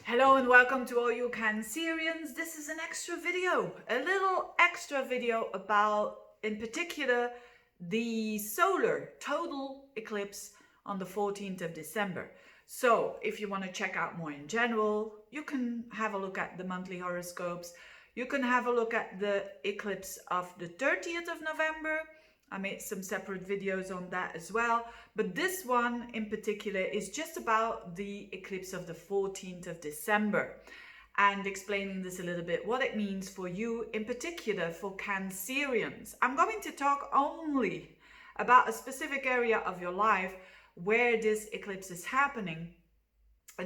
Hello and welcome to all you Cancerians. This is an extra video, a little extra video about, in particular, the solar total eclipse on the 14th of December. So if you want to check out more in general, you can have a look at the monthly horoscopes. You can have a look at the eclipse of the 30th of November. I made some separate videos on that as well. But this one in particular is just about the eclipse of the 14th of December and explaining this a little bit, what it means for you, in particular for Cancerians. I'm going to talk only about a specific area of your life where this eclipse is happening.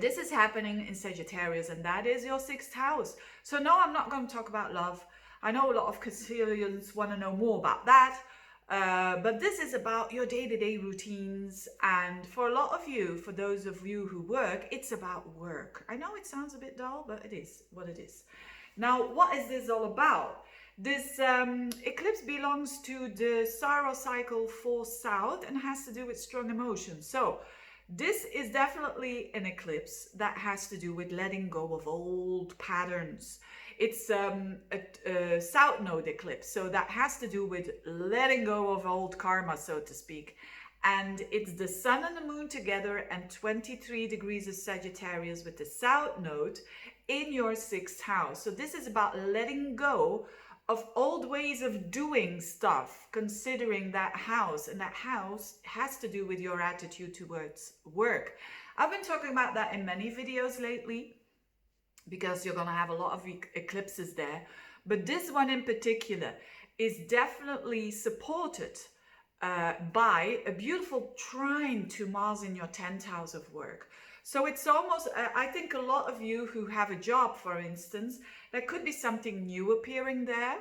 This is happening in Sagittarius, and that is your 6th house. So no, I'm not going to talk about love. I know a lot of Cancerians want to know more about that. But this is about your day-to-day routines, and for a lot of you, for those of you who work, it's about work. I know it sounds a bit dull, but it is what it is. Now, what is this all about? This eclipse belongs to the Saros cycle 4 south and has to do with strong emotions. So this is definitely an eclipse that has to do with letting go of old patterns. It's a south node eclipse, so that has to do with letting go of old karma, so to speak. And it's the sun and the moon together and 23 degrees of Sagittarius with the south node in your 6th house. So this is about letting go of old ways of doing stuff, considering that house. And that house has to do with your attitude towards work. I've been talking about that in many videos lately, because you're going to have a lot of eclipses there. But this one in particular is definitely supported by a beautiful trine to Mars in your 10th house of work. So it's almost, I think a lot of you who have a job, for instance, there could be something new appearing there,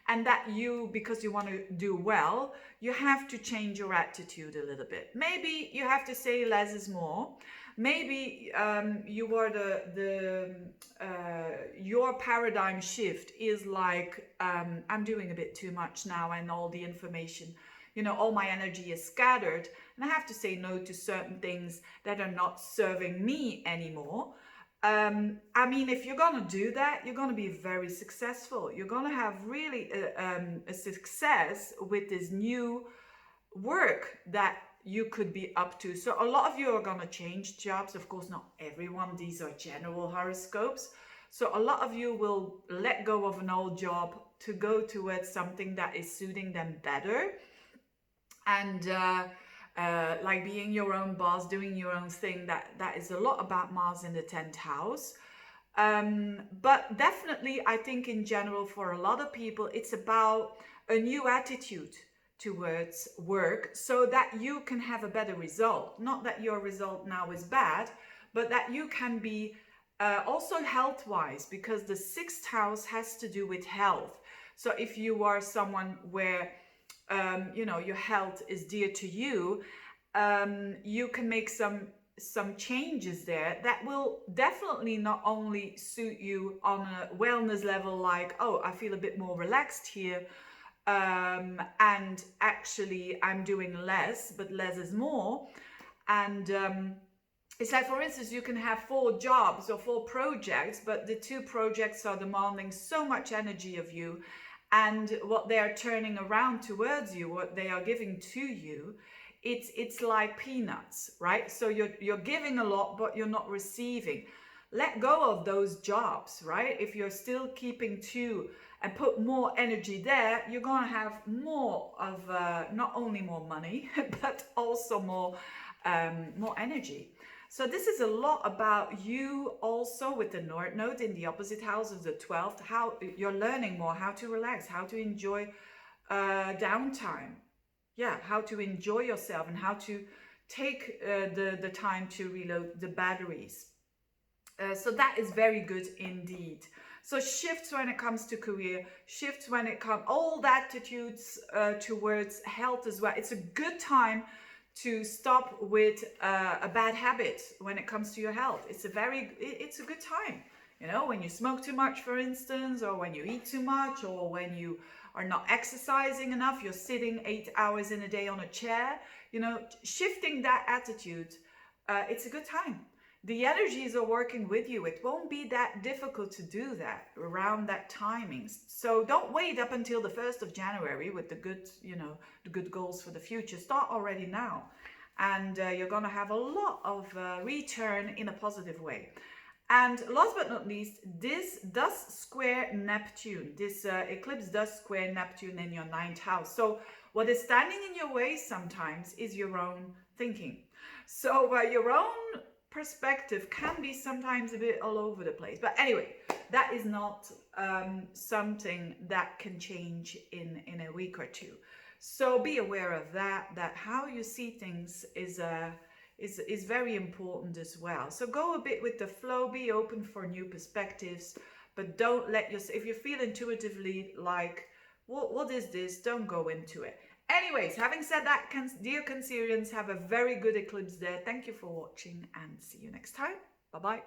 and that you, because you want to do well, you have to change your attitude a little bit. Maybe you have to say less is more. Maybe you are your paradigm shift is like, I'm doing a bit too much now, and all the information, all my energy is scattered, and I have to say no to certain things that are not serving me anymore. I mean, if you're going to do that, you're going to be very successful. You're going to have really a success with this new work that you could be up to. So a lot of you are going to change jobs. Of course, not everyone. These are general horoscopes. So a lot of you will let go of an old job to go towards something that is suiting them better. And like being your own boss, doing your own thing, that is a lot about Mars in the 10th house. But definitely, I think in general, for a lot of people, it's about a new attitude towards work so that you can have a better result. Not that your result now is bad, but that you can be also health-wise, because the 6th house has to do with health. So if you are someone where your health is dear to you, you can make some changes there that will definitely not only suit you on a wellness level, like, oh, I feel a bit more relaxed here, and actually I'm doing less, but less is more. And it's like, for instance, you can have 4 jobs or 4 projects, but the 2 projects are demanding so much energy of you, and what they are turning around towards you, what they are giving to you, it's like peanuts, right? So you're giving a lot, but you're not receiving. Let go of those jobs, right? If you're still keeping 2 and put more energy there, you're going to have more of not only more money, but also more energy. So this is a lot about you also with the North Node in the opposite house of the 12th, how you're learning more, how to relax, how to enjoy downtime. Yeah, how to enjoy yourself and how to take the time to reload the batteries. So that is very good indeed. So shifts when it comes to career, shifts when it comes, old attitudes towards health as well. It's a good time to stop with a bad habit when it comes to your health. It's a good time. When you smoke too much, for instance, or when you eat too much, or when you are not exercising enough, you're sitting 8 hours in a day on a chair, shifting that attitude, it's a good time. the energies are working with you. It won't be that difficult to do that around that timings. So don't wait up until the 1st of January with the good, the good goals for the future. Start already now. And you're going to have a lot of return in a positive way. And last but not least, this does square Neptune. This eclipse does square Neptune in your 9th house. So what is standing in your way sometimes is your own thinking. So your own perspective can be sometimes a bit all over the place. But anyway, that is not something that can change in a week or two. So be aware of that how you see things is very important as well. So go a bit with the flow, be open for new perspectives, but don't let yourself, if you feel intuitively like, what is this? Don't go into it. Anyways, having said that, dear Cancerians, have a very good eclipse there. Thank you for watching and see you next time. Bye-bye.